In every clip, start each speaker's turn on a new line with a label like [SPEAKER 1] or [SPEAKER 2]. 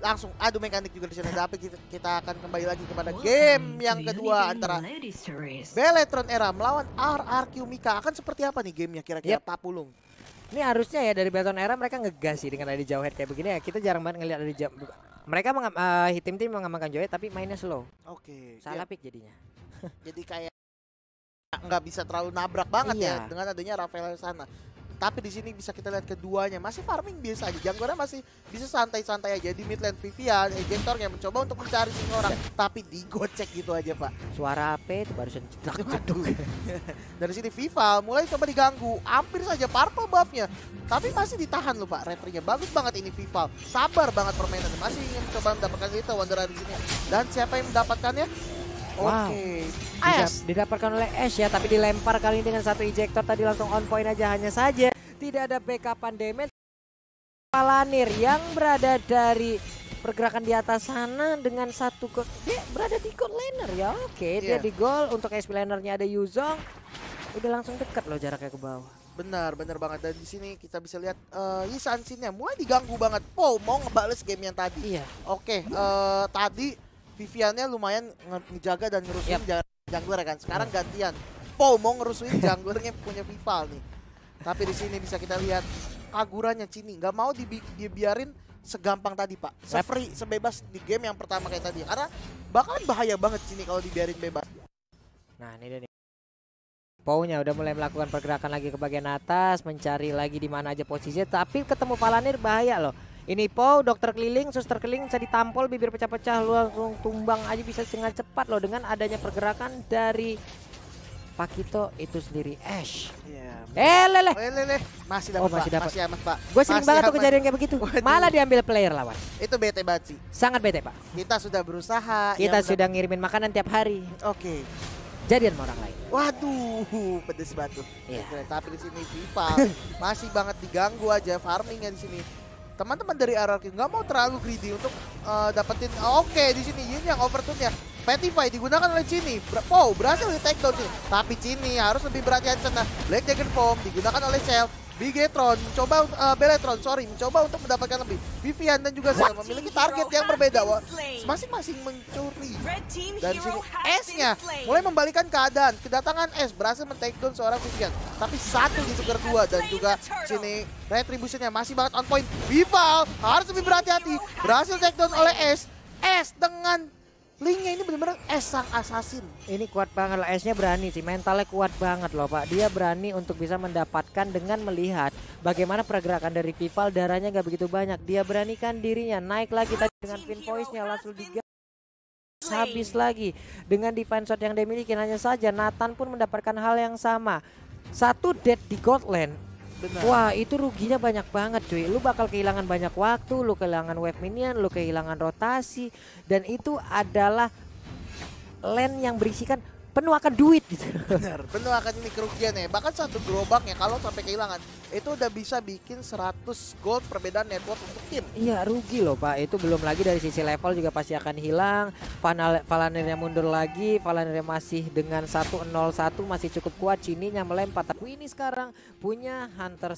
[SPEAKER 1] langsung adu mekanik juga di sana. Tapi kita akan kembali lagi kepada game yang kedua antara Beletron Era melawan RRQ Mika. Akan seperti apa nih gamenya kira-kira Pak Pulung?
[SPEAKER 2] Ini harusnya ya dari Beletron Era mereka ngegas sih dengan ada di jauh head kayak begini ya. Kita jarang banget ngelihat ada di jauh. Mereka tim-tim mengamankan jauh head tapi mainnya slow.
[SPEAKER 1] Oke.
[SPEAKER 2] Salah pick jadinya.
[SPEAKER 1] Jadi kayak nggak bisa terlalu nabrak banget ya dengan adanya Rafael sana. Tapi di sini bisa kita lihat keduanya masih farming biasa aja. Junglernya masih bisa santai-santai aja di mid lane. Vivian, Ejectornya mencoba untuk mencari sini orang, tapi digocek gitu aja Pak.
[SPEAKER 2] Suara apa itu barusan cetak.
[SPEAKER 1] Aduh. Dari sini Vival mulai coba diganggu, hampir saja purple buffnya, tapi masih ditahan loh Pak. Retrinya bagus banget ini Vival, sabar banget permainannya, masih ingin mencoba mendapatkan itu Wanderer di sini. Dan siapa yang mendapatkannya?
[SPEAKER 2] Wow.
[SPEAKER 1] Oke.
[SPEAKER 2] Didapatkan oleh Ash ya, tapi dilempar kali ini dengan satu ejector tadi langsung on point aja. Hanya saja tidak ada backupan damage. Palanir yang berada dari pergerakan di atas sana dengan satu goal. Dia berada di gold laner ya. Oke, dia di goal. Untuk SP lanernya ada Yuzong. Udah langsung dekat loh jaraknya ke bawah.
[SPEAKER 1] Benar banget. Dan di sini kita bisa lihat Yisansinnya mulai diganggu banget. Mau ngebales game yang tadi.
[SPEAKER 2] Iya.
[SPEAKER 1] Oke, tadi Viviannya lumayan ngejaga dan ngerusuin jungler kan. Sekarang gantian. Mau ngerusuin junglernya punya Vival nih. Tapi di sini bisa kita lihat kagurannya Cini nggak mau dibiarin segampang tadi Pak. Se-free, sebebas di game yang pertama kayak tadi. Karena bakalan bahaya banget Cini kalau dibiarin bebas.
[SPEAKER 2] Nah, ini dia nih. Paunya udah mulai melakukan pergerakan lagi ke bagian atas, mencari lagi di mana aja posisinya, tapi ketemu Palanir bahaya loh. Ini Pau, dokter keliling, suster keliling bisa ditampol, bibir pecah-pecah, langsung tumbang aja bisa dengan cepat loh dengan adanya pergerakan dari Pakito itu sendiri. Ash. Lele.
[SPEAKER 1] Masih dapat masih amat Pak.
[SPEAKER 2] Gue sering banget tuh kejadian kayak begitu. Waduh. Malah diambil player lawan.
[SPEAKER 1] Itu bete banget sih.
[SPEAKER 2] Sangat bete Pak.
[SPEAKER 1] Kita sudah berusaha.
[SPEAKER 2] Kita sudah ngirimin makanan tiap hari.
[SPEAKER 1] Oke.
[SPEAKER 2] Jadian sama orang lain.
[SPEAKER 1] Waduh, pedes batu.
[SPEAKER 2] Iya.
[SPEAKER 1] Tapi di sini Viva masih banget diganggu aja farmingnya di sini. Teman-teman dari RRQ nggak mau terlalu greedy untuk dapetin. Oke, di sini Yin yang overtune-nya. Petify digunakan oleh Cini. Berhasil di take down sih. Tapi Cini harus lebih berhati-hati sana. Black Dragon Form digunakan oleh Shell. Bigetron mencoba Beletron mencoba untuk mendapatkan lebih. Vivian dan juga Shell memiliki target yang berbeda. Masing-masing mencuri. Dan sini S-nya mulai membalikan keadaan. Kedatangan S berhasil men-take down seorang Vivian. Tapi satu ditukar dua dan juga sini retributionnya masih banget on point. Vival harus lebih berhati-hati. Berhasil take down oleh S. S dengan linknya ini benar-benar S sang assassin.
[SPEAKER 2] Ini kuat banget loh, S-nya berani sih, mentalnya kuat banget loh Pak. Dia berani untuk bisa mendapatkan dengan melihat bagaimana pergerakan dari Vival, darahnya nggak begitu banyak. Dia beranikan dirinya, naik lagi tadi dengan pin voice-nya langsung habis lagi. Dengan defense shot yang dimiliki hanya saja Nathan pun mendapatkan hal yang sama. Satu dead di gold lane.
[SPEAKER 1] Benar.
[SPEAKER 2] Wah itu ruginya banyak banget cuy. Lu bakal kehilangan banyak waktu, lu kehilangan wave minion, lu kehilangan rotasi. Dan itu adalah lane yang berisikan penuh akan duit gitu.
[SPEAKER 1] Benar, penuh akan ini kerugian ya. Bahkan satu gerobaknya kalau sampai kehilangan itu udah bisa bikin 100 gold perbedaan network untuk tim.
[SPEAKER 2] Iya rugi loh Pak, itu belum lagi dari sisi level juga pasti akan hilang. Valanirnya mundur lagi, Valanirnya masih dengan 1-0-1 masih cukup kuat. Cininya melempar, tapi ini sekarang punya Hunter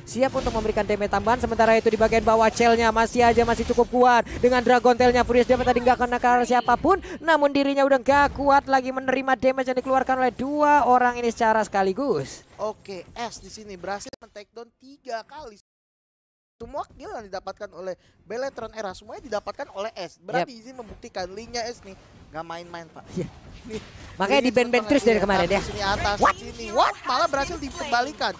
[SPEAKER 2] siap untuk memberikan damage tambahan. Sementara itu di bagian bawah Shell-nya masih cukup kuat dengan Dragon Tail-nya. Furious dia tadi nggak kena ke siapapun, namun dirinya udah nggak kuat lagi menerima damage yang dikeluarkan oleh dua orang ini secara sekaligus.
[SPEAKER 1] Oke, S di sini berhasil men-take down 3 kali. Semua kill yang didapatkan oleh Beletron Era semuanya didapatkan oleh S. Berarti izin membuktikan linknya S nih nggak main-main Pak.
[SPEAKER 2] Makanya di band terus dari kemarin ya.
[SPEAKER 1] Sini atas, sini. Malah berhasil dikembalikan.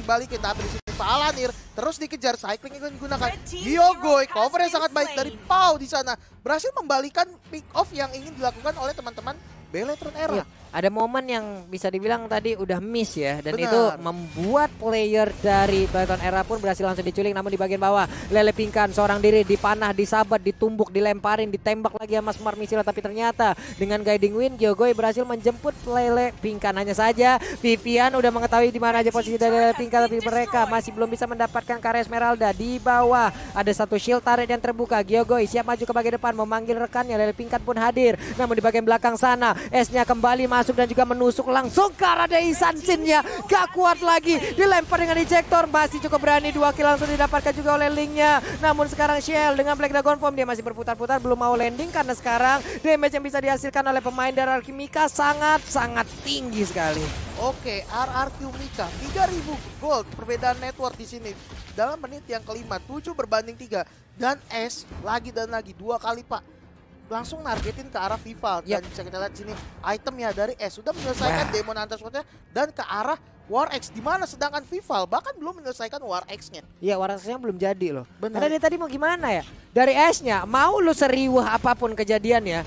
[SPEAKER 1] Dibalikin tapi di sini Palanir terus dikejar, cycling yang digunakan. Gyogoi cover yang sangat baik dari Pau di sana. Berhasil membalikan pick off yang ingin dilakukan oleh teman-teman Beletron Era.
[SPEAKER 2] Ada momen yang bisa dibilang tadi udah miss ya. Dan itu membuat player dari Beletron Era pun berhasil langsung diculik. Namun di bagian bawah Lele Pingkan seorang diri dipanah, disabat, ditumbuk, dilemparin, ditembak lagi sama Smart Missile. Tapi ternyata dengan guiding wind Gyogoi berhasil menjemput Lele Pingkan. Hanya saja Vivian udah mengetahui di mana aja posisi dari Lele Pingkan. Tapi mereka masih belum bisa mendapatkan karya Esmeralda. Di bawah ada satu shield turret yang terbuka. Gyogoi siap maju ke bagian depan memanggil rekannya. Lele Pingkan pun hadir. Namun di bagian belakang sana S-nya kembali masuk masuk dan juga menusuk langsung ke arah Daisan Shin-nya. Gak kuat lagi, dilempar dengan ejector, masih cukup berani, 2 kill langsung didapatkan juga oleh Link-nya. Namun sekarang Shell dengan Black Dragon Form dia masih berputar-putar, belum mau landing karena sekarang damage yang bisa dihasilkan oleh pemain dari RRQ Mika sangat tinggi sekali.
[SPEAKER 1] Oke, RRQ Mika 3000 gold perbedaan network di sini. Dalam menit yang kelima 7 berbanding 3 dan S lagi dan lagi 2 kali Pak. Langsung nargetin ke arah Vival dan bisa kita lihat sini itemnya dari S sudah menyelesaikan Demon Hunter Sword-nya dan ke arah War X, di mana sedangkan Vival bahkan belum menyelesaikan War X-nya.
[SPEAKER 2] Iya, War X-nya belum jadi loh.
[SPEAKER 1] Benar.
[SPEAKER 2] Karena dia tadi mau gimana ya? Dari S-nya mau lu seriwah apapun kejadian ya.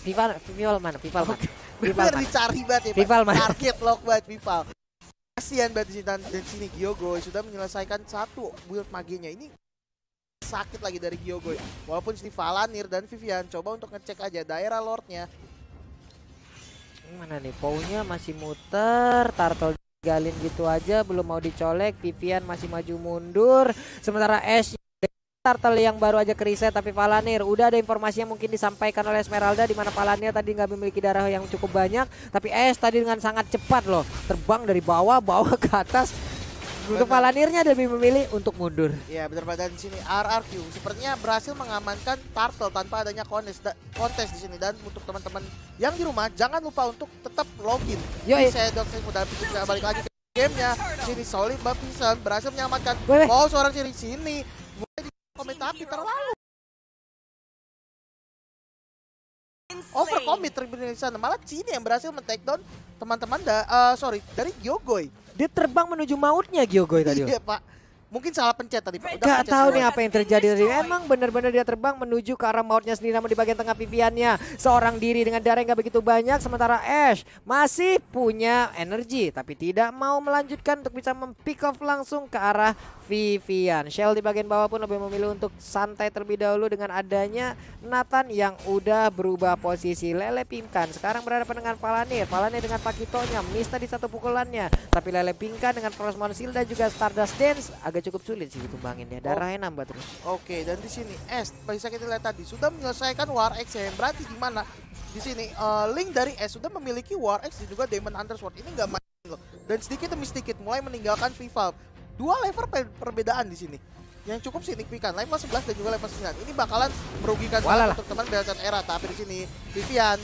[SPEAKER 2] Vival mana?
[SPEAKER 1] Bener dicari banget ya
[SPEAKER 2] Vival
[SPEAKER 1] Pak. Target lock banget Vival. Kasihan banget di sini dan sini Gyogoy sudah menyelesaikan satu build maginya. Ini sakit lagi dari Gyogoy. Walaupun si Valanir dan Vivian coba untuk ngecek aja daerah lordnya.
[SPEAKER 2] Mana nih? Pou-nya masih muter, Turtle galin gitu aja, belum mau dicolek. Vivian masih maju mundur. Sementara Ash Turtle yang baru aja kereset, tapi Valanir udah ada informasi yang mungkin disampaikan oleh Esmeralda di mana Valanir tadi nggak memiliki darah yang cukup banyak, tapi Ash tadi dengan sangat cepat loh terbang dari bawah ke atas. Untuk Valanirnya lebih memilih untuk mundur.
[SPEAKER 1] Ya benar banget, di sini RRQ sepertinya berhasil mengamankan Turtle tanpa adanya kontes di sini. Dan untuk teman-teman yang di rumah jangan lupa untuk tetap login. Saya udah bisa balik lagi ke gamenya. Sini Solid Baptisan berhasil menyelamatkan. Wow, seorang ciri sini mulai tapi terlalu overcommit di sana. Malah Cini yang berhasil men-take down teman-teman dari Gyogoy.
[SPEAKER 2] Dia terbang menuju mautnya Gyogoy tadi.
[SPEAKER 1] Iya Pak. Mungkin salah pencet tadi Pak.
[SPEAKER 2] Gak tahu nih apa yang terjadi tadi. Emang benar-benar dia terbang menuju ke arah mautnya sendiri, namun di bagian tengah Viviannya seorang diri dengan darah yang gak begitu banyak. Sementara Ash masih punya energi tapi tidak mau melanjutkan untuk bisa mempick off langsung ke arah Vivian. Shell di bagian bawah pun lebih memilih untuk santai terlebih dahulu dengan adanya Nathan yang udah berubah posisi. Lele Pimkan sekarang berhadapan dengan Valanir. Valanir dengan Pakitonya miss tadi satu pukulannya, tapi Lele Pimkan dengan Frostmourne Shield dan juga Stardust Dance agak cukup sulit sih ditumbanginnya. Darahnya nambah terus.
[SPEAKER 1] Oke, dan di sini S bisa kita lihat tadi sudah menyelesaikan War X yang berarti di mana di sini Link dari S sudah memiliki War X dan juga Demon Hunter Sword. Ini nggak main loh. Dan sedikit demi sedikit mulai meninggalkan Vival. 2 level perbedaan di sini yang cukup signifikan, level 11 dan juga level 9. Ini bakalan merugikan untuk teman Belasan Era, tapi di sini Vivian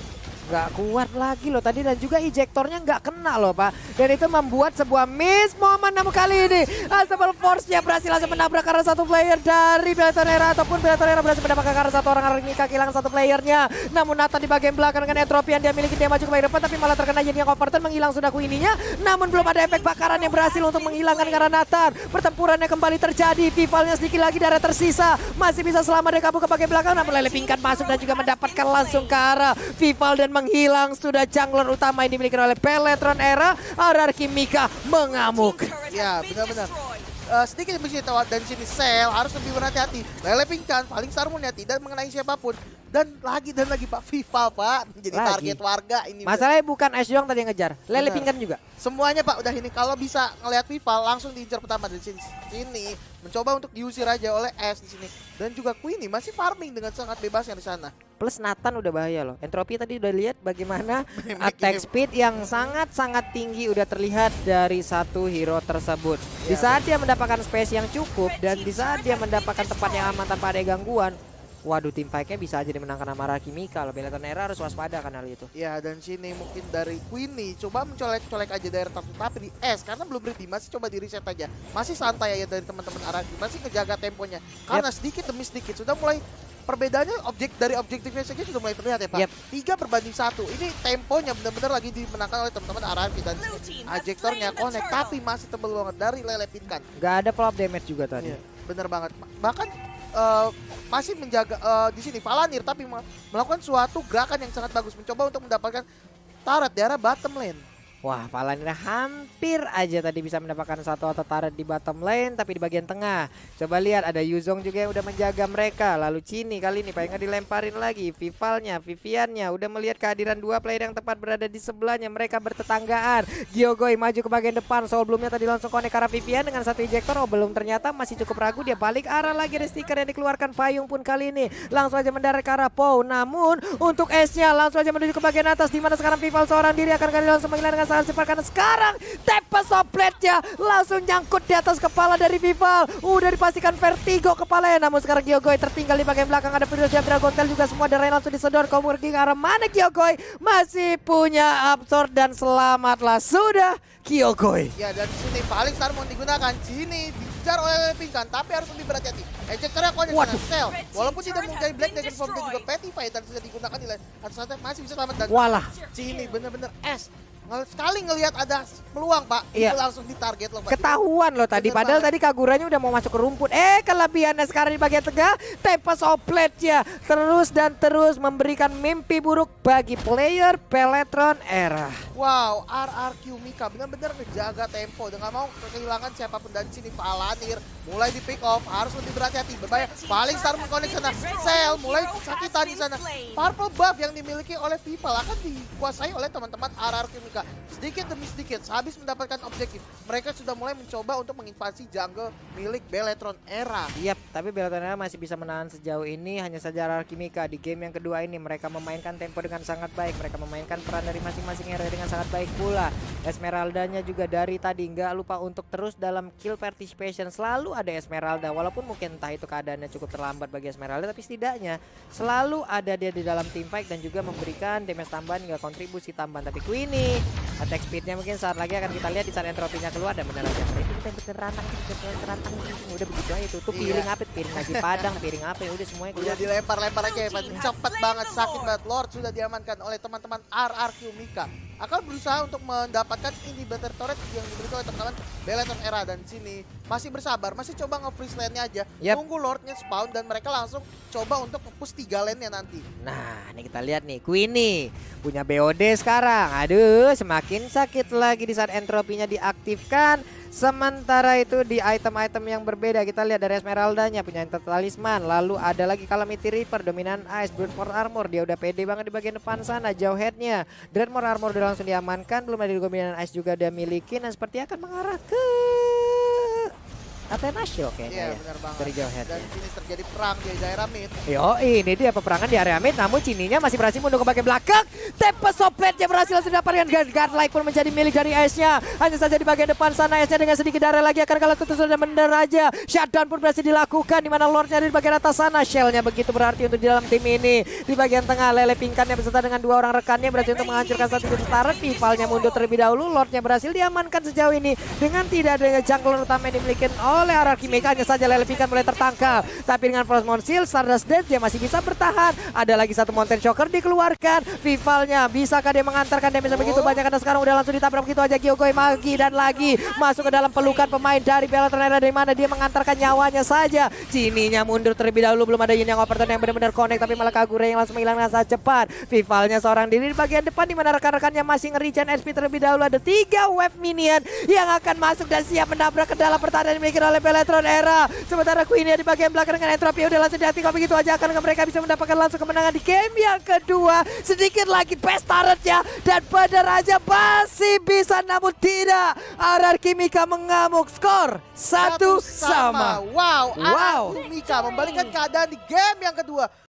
[SPEAKER 2] nggak kuat lagi loh tadi, dan juga ejektornya nggak kena loh Pak, dan itu membuat sebuah miss momen. Namun kali ini Unstoppable Force-nya berhasil langsung menabrak karena satu player dari Belasan Era, ataupun Belasan Era berhasil mendapatkan karena satu orang Mika kehilangan satu playernya. Namun Nathan di bagian belakang dengan entropi yang dia miliki, dia maju ke bagian depan tapi malah terkena jadi yang overturn, menghilang sudah Queenie-nya. Namun belum ada efek bakaran yang berhasil untuk menghilangkan karena Nathan. Pertempurannya kembali terjadi, Vivalnya sedikit lagi darah tersisa, masih bisa selamat dari kabur ke bagian belakang. Namun Lele Pingkan masuk dan juga mendapatkan langsung ke arah Vival dan menghilang. Sudah jungler utama yang dimiliki oleh Peletron Era. RRQ Mika mengamuk.
[SPEAKER 1] Ya benar-benar sedikit demi sedikit dan sini Cell harus lebih berhati-hati. Lele Pingkan paling Sarmunya tidak mengenai siapapun. Dan lagi Pak, Vival Pak menjadi target warga ini.
[SPEAKER 2] Masalahnya bukan Ash doang tadi yang ngejar, Lele Pingkan juga.
[SPEAKER 1] Semuanya Pak udah ini, kalau bisa ngelihat Vival langsung diincar pertama dari sini. Mencoba untuk diusir aja oleh Ash di sini. Dan juga Queenie masih farming dengan sangat bebas yang di sana.
[SPEAKER 2] Plus Nathan udah bahaya loh. Entropi tadi udah lihat bagaimana attack speed yang sangat-sangat tinggi udah terlihat dari satu hero tersebut. Di saat dia mendapatkan space yang cukup dan di saat dia mendapatkan tempat yang aman tanpa ada gangguan, waduh, tim fight-nya bisa aja dimenangkan sama RRQ Mika. Kalau Belasan Era harus waspada kan hal itu.
[SPEAKER 1] Ya, dan sini mungkin dari Queenie coba mencolek-colek aja daerah tapi di S karena belum ready, masih coba di reset aja. Masih santai aja dari teman-teman RRQ, masih ngejaga temponya. Karena sedikit demi sedikit sudah mulai perbedaannya dari objektifnya saja sudah mulai terlihat ya Pak. 3/1. Ini temponya benar-benar lagi dimenangkan oleh teman-teman RRQ dan ejektornya connect tapi masih tebel banget dari Lele Pingkan.
[SPEAKER 2] Gak ada follow up damage juga tadi.
[SPEAKER 1] Ya, bener banget. Bahkan masih menjaga di sini Valanir tapi melakukan suatu gerakan yang sangat bagus, mencoba untuk mendapatkan turret daerah bottom lane.
[SPEAKER 2] Wah, Valanira hampir aja tadi bisa mendapatkan satu auto turret di bottom lane, tapi di bagian tengah. Coba lihat ada Yuzong juga yang udah menjaga mereka. Lalu Cini kali ini pengen dilemparin lagi. Vivalnya, Viviannya udah melihat kehadiran dua player yang tepat berada di sebelahnya. Mereka bertetanggaan. Gyogoi maju ke bagian depan. Soul belumnya tadi langsung connect ke arah Vivian dengan satu ejector. Oh belum, ternyata masih cukup ragu. Dia balik arah lagi. Ada stiker yang dikeluarkan. Payung pun kali ini langsung aja mendarat ke arah Pou. Namun untuk S-nya langsung aja menuju ke bagian atas. Dimana sekarang Vival seorang diri akan kali langsung menghilangkan dengan sangat cepat, karena sekarang Tempest of Blade-nya langsung nyangkut di atas kepala dari Vival. Udah dipastikan vertigo kepalanya, namun sekarang Gyogoi tertinggal di bagian belakang. Ada Pirosha, Dragon Tail juga semua dari langsung disedot. Kau pergi ke arah mana Gyogoi? Masih punya absorb dan selamatlah sudah Gyogoi.
[SPEAKER 1] Ya, dan di sini paling Star mau digunakan. Cini dikejar oleh Pinkan, tapi harus lebih berhati-hati. Ejectornya connect dengan Cell. Walaupun tidak menjadi Black Dragon Form dan juga Petify dan sudah digunakan di satu masih bisa selamat. Dan
[SPEAKER 2] Walah,
[SPEAKER 1] Cini bener-bener sekali ngelihat ada peluang, Pak,
[SPEAKER 2] iya,
[SPEAKER 1] itu langsung ditarget loh, Pak.
[SPEAKER 2] Ketahuan loh tadi,
[SPEAKER 1] Bener
[SPEAKER 2] padahal
[SPEAKER 1] banget.
[SPEAKER 2] tadi Kaguranya udah mau masuk ke rumput. Kelebihannya sekarang di bagian tengah, Tempest of Blade-nya terus dan terus memberikan mimpi buruk bagi player Beletron Era.
[SPEAKER 1] Wow, RRQ Mika benar-benar ngejaga tempo dengan mau kehilangan siapapun. Dan sini Valanir mulai di pick off, harus lebih berhati-hati. Berbahaya, paling Star mengkonek sana. Cell mulai sakitan di sana. Purple buff yang dimiliki oleh Vival akan dikuasai oleh teman-teman RRQ Mika. Sedikit demi sedikit, sehabis mendapatkan objektif, mereka sudah mulai mencoba untuk menginvasi jungle milik Beletron Era.
[SPEAKER 2] Yap, tapi Beletron Era masih bisa menahan sejauh ini. Hanya saja RRQ Mika di game yang kedua ini mereka memainkan tempo dengan sangat baik. Mereka memainkan peran dari masing-masing area dengan sangat baik pula. Esmeraldanya juga dari tadi nggak lupa untuk terus dalam kill participation. Selalu ada Esmeralda, walaupun mungkin entah itu keadaannya cukup terlambat bagi Esmeralda, tapi setidaknya selalu ada dia di dalam team fight dan juga memberikan damage tambahan hingga kontribusi tambahan. Tapi Queenie attack speednya mungkin saat lagi akan kita lihat di saat entropinya keluar. Dan benar aja itu kita rantang udah begitu aja tutup. Piring apa, piring nasi padang, piring apa, udah semuanya keluar.
[SPEAKER 1] Udah dilempar-lempar aja, cepet banget, sakit banget. Lord sudah diamankan oleh teman-teman RRQ Mika. Akan berusaha untuk mendapatkan inhibitor turret yang diberikan oleh teman-teman Beletron Era. Dan sini masih bersabar, masih coba nge-freeze lane-nya aja.
[SPEAKER 2] Yep.
[SPEAKER 1] Tunggu Lord-nya spawn dan mereka langsung coba untuk nge-push 3 lane-nya nanti.
[SPEAKER 2] Nah, ini kita lihat nih, Queenie punya BOD sekarang. Aduh, semakin sakit lagi di saat entropinya diaktifkan. Sementara itu di item-item yang berbeda kita lihat dari Esmeraldanya punya talisman. Lalu ada lagi Calamity Reaper, Dominan Ice, Brute Armor. Dia udah pede banget di bagian depan sana. Jauh headnya, Dreadmore Armor udah langsung diamankan. Belum ada Dominan Ice juga dia miliki. Dan seperti akan mengarah ke Athena Show kayaknya.
[SPEAKER 1] Iya, benar banget.
[SPEAKER 2] Dari jauh head.
[SPEAKER 1] Dan sini terjadi perang di daerah mid.
[SPEAKER 2] Yo, ini dia peperangan di area mid, namun Cininya masih berhasil mundur ke bagian belakang. Tempest of Blade-nya berhasil didapatkan. Godlike pun menjadi milik dari Ice-nya. Hanya saja di bagian depan sana Ice-nya dengan sedikit darah lagi akan kalah tutup sudah menderaja. Shutdown pun berhasil dilakukan di mana Lord-nya ada di bagian atas sana. Shell-nya begitu berarti untuk di dalam tim ini. Di bagian tengah Lele Pinkan yang beserta dengan dua orang rekannya berhasil untuk menghancurkan satu titik turret. Vivalnya mundur terlebih dahulu. Lord-nya berhasil diamankan sejauh ini dengan tidak adanya jungler utama yang dimiliki oleh RRQ Mika. Hanya saja Lele Pinkan mulai tertangkap, tapi dengan Frostmourne Shield, Stardust Dance dia masih bisa bertahan. Ada lagi satu Mountain Choker dikeluarkan. Vivalnya bisakah dia mengantarkan damage begitu banyak, karena sekarang udah langsung ditabrak begitu aja. Gyogoi lagi dan lagi masuk ke dalam pelukan pemain dari Beletron Era, dari mana dia mengantarkan nyawanya saja. Cininya mundur terlebih dahulu, belum ada Yin yang overturn yang benar-benar connect, tapi malah Kagure yang langsung menghilang dengan sangat cepat. Vivalnya seorang diri di bagian depan, di mana rekan-rekannya masih nge-regen SP terlebih dahulu. Ada 3 wave minion yang akan masuk dan siap menabrak ke dalam pertahanan yang dimiliki oleh Beletron Era. Sementara Queenie di bagian belakang dengan entropy udah langsung diaktifkan begitu aja, akan mereka bisa mendapatkan langsung kemenangan di game yang kedua. Sedikit lagi best turret-nya dan benar aja masih bisa, namun tidak. RRQ Mika mengamuk, skor 1-1.
[SPEAKER 1] Wow, RRQ Mika membalikan keadaan di game yang kedua.